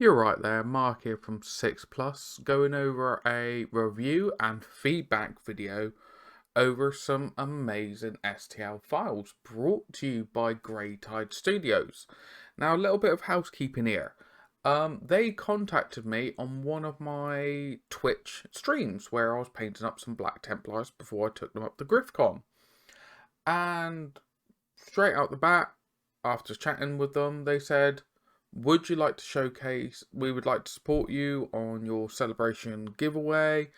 You're right there, Mark here from 6 Plus, going over a review and feedback video over some amazing STL files brought to you by Greytide Studios. Now, a little bit of housekeeping here. They contacted me on one of my Twitch streams where I was painting up some Black Templars before I took them up to GriffCon. And straight out the bat, after chatting with them, they said, would you like to showcase? We would like to support you on your celebration giveaway.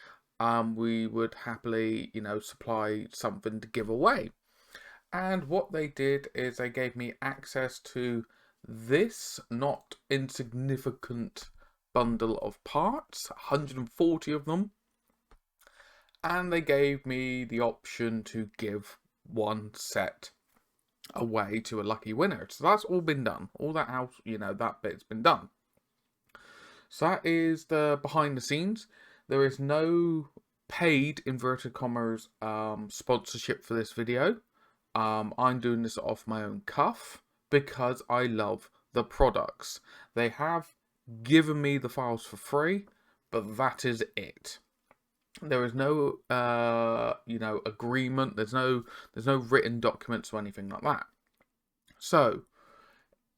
We would happily, supply something to give away. And what they did is they gave me access to this not insignificant bundle of parts, 140 of them. And they gave me the option to give one set away to a lucky winner. So that's all been done. All that house, that bit's been done. So that is the behind the scenes. There is no paid inverted commas sponsorship for this video. I'm doing this off my own cuff because I love the products. They have given me the files for free, but that is it. There is no agreement. There's no written documents or anything like that. So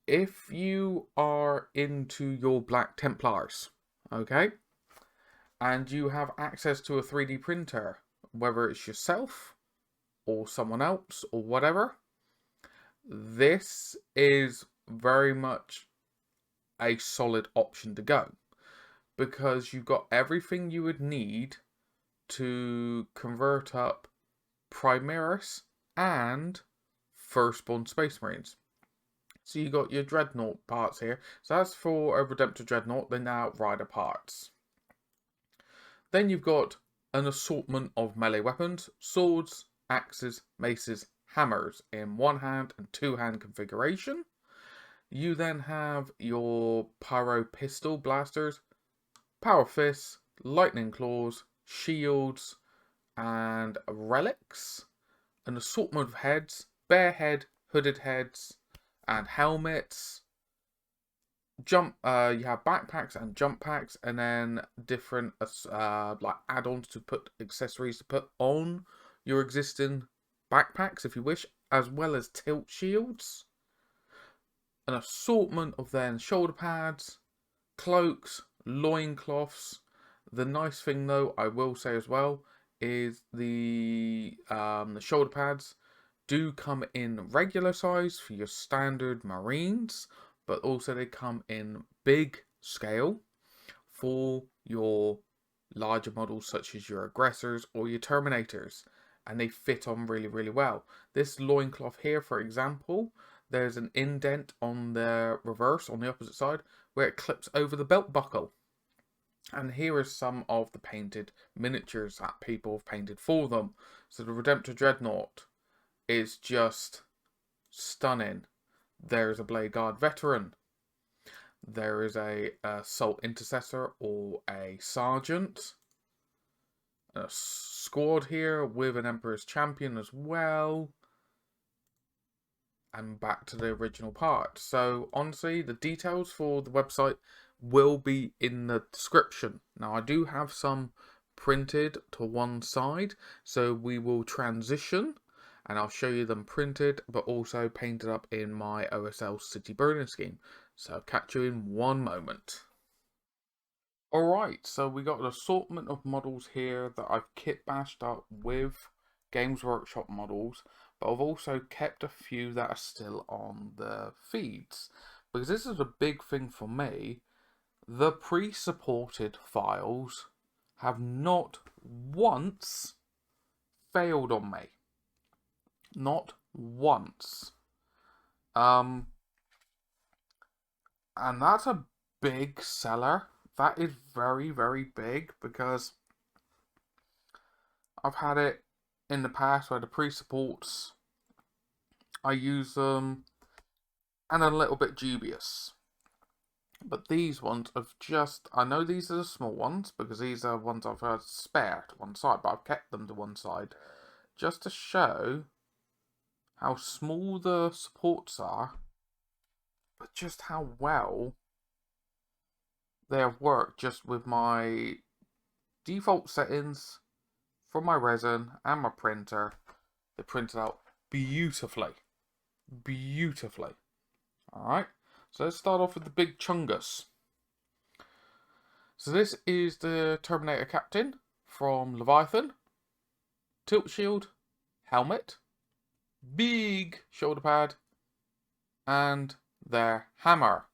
if you are into your Black Templars, okay, and you have access to a 3D printer, whether it's yourself or someone else or whatever, this is very much a solid option to go, because you've got everything you would need to convert up Primaris and Firstborn Space Marines. So you got your Dreadnought parts here. So that's for a Redemptor Dreadnought, the Outrider parts. Then you've got an assortment of melee weapons, swords, axes, maces, hammers in one-hand and two-hand configuration. You then have your pyro pistol blasters, power fists, lightning claws, shields, and relics. An assortment of heads, bare head, hooded heads, and helmets. You have backpacks and jump packs, and then different like add-ons to put accessories to put on your existing backpacks if you wish, as well as tilt shields. An assortment of then shoulder pads, cloaks, loincloths. The nice thing, though, I will say as well, is the shoulder pads do come in regular size for your standard Marines, but also they come in big scale for your larger models such as your aggressors or your terminators, and they fit on really, really well. This loincloth here, for example, there's an indent on the reverse, on the opposite side, where it clips over the belt buckle. And here is some of the painted miniatures that people have painted for them. So the Redemptor Dreadnought is just stunning. There is a Blade Guard Veteran. There is a Assault Intercessor or a Sergeant. A squad here with an Emperor's Champion as well. And back to the original part. So honestly, the details for the website will be in the description. Now I do have some printed to one side, so we will transition and I'll show you them printed but also painted up in my OSL city burning scheme. So I'll catch you in one moment. Alright, so we got an assortment of models here that I've kit bashed up with Games Workshop models, but I've also kept a few that are still on the feeds, because this is a big thing for me. The pre-supported files have not once failed on me. Not once. And that's a big seller. That is very, very big, because I've had it in the past where the pre-supports, I use them and a little bit dubious. But these ones have just, I know these are the small ones because these are ones I've had spare to one side, but I've kept them to one side just to show how small the supports are, but just how well they have worked just with my default settings from my resin and my printer. They printed out beautifully. Beautifully. Alright, so let's start off with the big chungus. So this is the Terminator Captain from Leviathan. Tilt shield, helmet, big shoulder pad, and their hammer.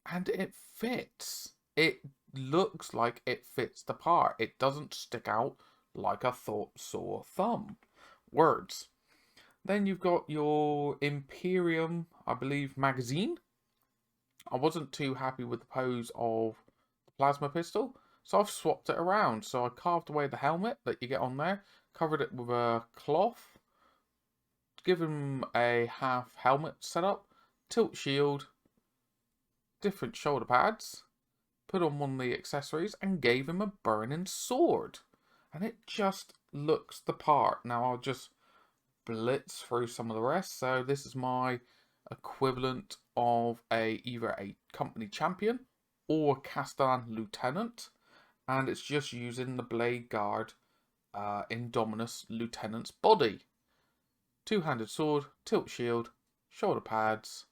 And it fits. It looks like it fits the part. It doesn't stick out like a sore thumb. Words. Then you've got your Imperium, I believe, magazine. I wasn't too happy with the pose of the plasma pistol, so I've swapped it around. So I carved away the helmet that you get on there, covered it with a cloth, given a half helmet setup, tilt shield, different shoulder pads, put on one of the accessories, and gave him a burning sword. And it just looks the part. Now I'll just blitz through some of the rest. So this is my equivalent of either a company champion or Castellan lieutenant, and it's just using the blade guard Indominus lieutenant's body. Two-handed sword, tilt shield, shoulder pads,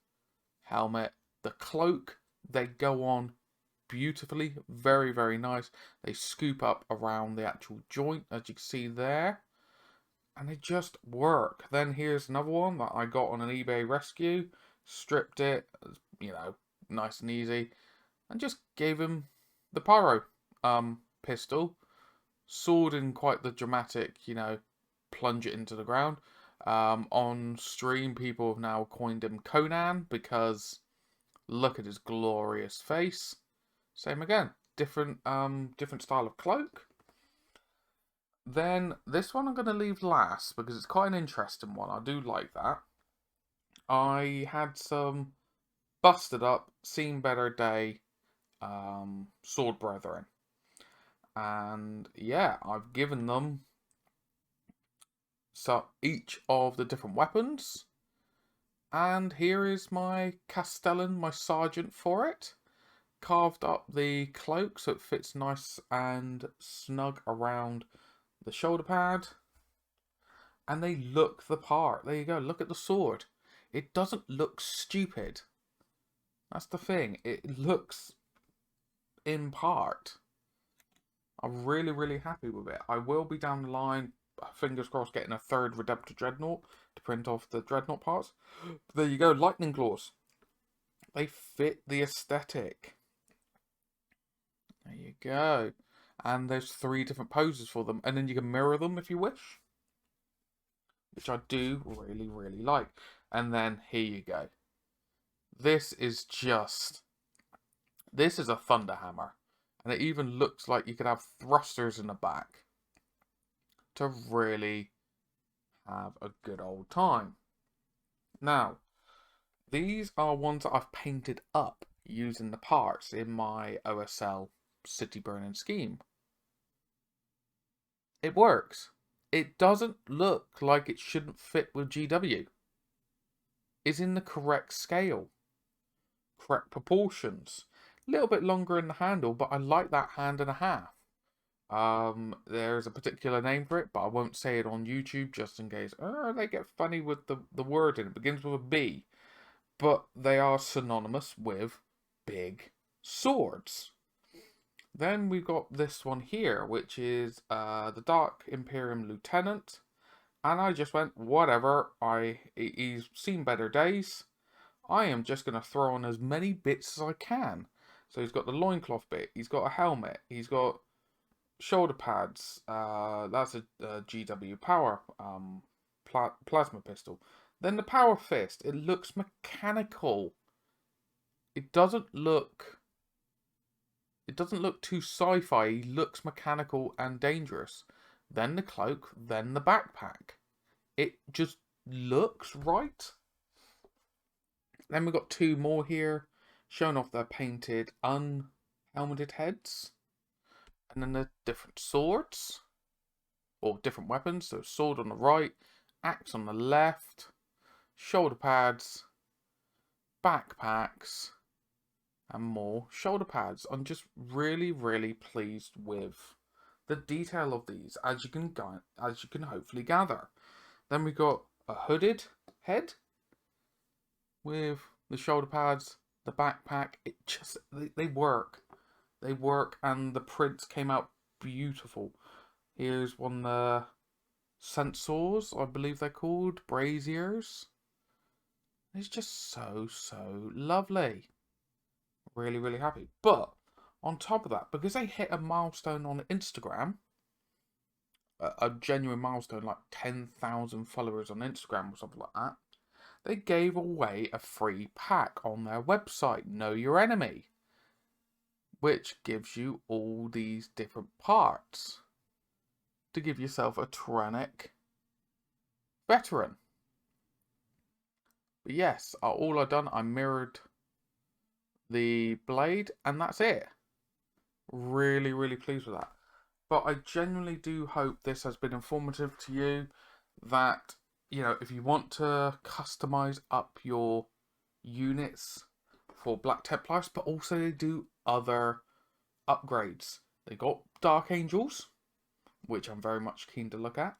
helmet, the cloak. They go on beautifully, very, very nice. They scoop up around the actual joint, as you can see there, and they just work. Then here's another one that I got on an eBay rescue. Stripped it, you know, nice and easy, and just gave him the pyro pistol. Sword in quite the dramatic, you know, plunge it into the ground. On stream, people have now coined him Conan because look at his glorious face. Same again, different style of cloak. Then this one I'm going to leave last because it's quite an interesting one. I do like that. I had some busted up, seen better day sword brethren. And yeah, I've given them so each of the different weapons. And here is my Castellan, my sergeant for it. Carved up the cloak so it fits nice and snug around the shoulder pad, and they look the part. There you go, look at the sword. It doesn't look stupid. That's the thing, it looks in part. I'm really, really happy with it. I will be down the line, fingers crossed, getting a third Redemptor Dreadnought to print off the Dreadnought parts. But there you go, lightning claws. They fit the aesthetic. There you go. And there's 3 different poses for them. And then you can mirror them if you wish, which I do really, really like. And then here you go. This is a thunder hammer. And it even looks like you could have thrusters in the back to really have a good old time. Now, these are ones that I've painted up using the parts in my OSL city burning scheme. It works. It doesn't look like it shouldn't fit with GW. It's in the correct scale, correct proportions. A little bit longer in the handle, but I like that hand and a half. There's a particular name for it, but I won't say it on YouTube just in case. They get funny with the word in it. It begins with a B, but they are synonymous with big swords. Then we've got this one here, which is the Dark Imperium Lieutenant. And I just went, whatever, he's seen better days. I am just going to throw on as many bits as I can. So he's got the loincloth bit, he's got a helmet, he's got shoulder pads, that's a GW power plasma pistol. Then the power fist, it looks mechanical. It doesn't look too sci-fi. He looks mechanical and dangerous. Then the cloak, then the backpack. It just looks right. Then we've got 2 more here, showing off their painted unhelmeted heads. And then the different swords, or different weapons. So sword on the right, axe on the left, shoulder pads, backpacks, and more shoulder pads. I'm just really, really pleased with the detail of these, as you can hopefully gather. Then we got a hooded head with the shoulder pads, the backpack. They work. They work, and the prints came out beautiful. Here's one of the sensors, I believe they're called, braziers. It's just so lovely. Really, really happy. But on top of that, because they hit a milestone on Instagram, a genuine milestone, like 10,000 followers on Instagram or something like that, they gave away a free pack on their website, Know Your Enemy, which gives you all these different parts to give yourself a tyrannic veteran. But yes, all I've done, I mirrored the blade, and that's it. Really, really pleased with that. But I genuinely do hope this has been informative to you, that, you know, if you want to customize up your units for Black Templars, but also they do other upgrades. They got Dark Angels, which I'm very much keen to look at,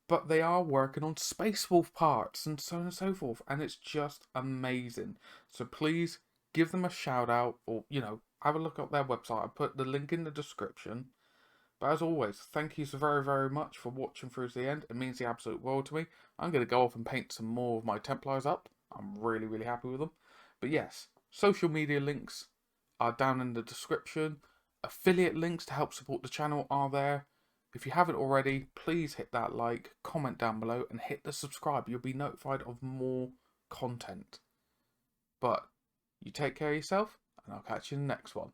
but they are working on Space Wolf parts and so on and so forth, and it's just amazing. So please give them a shout out, or, you know, have a look at their website. I put the link in the description. But as always, thank you so very, very much for watching through to the end. It means the absolute world to me. I'm going to go off and paint some more of my Templars up. I'm really, really happy with them. But yes, social media links are down in the description. Affiliate links to help support the channel are there. If you haven't already, please hit that like, comment down below, and hit the subscribe. You'll be notified of more content. But you take care of yourself, and I'll catch you in the next one.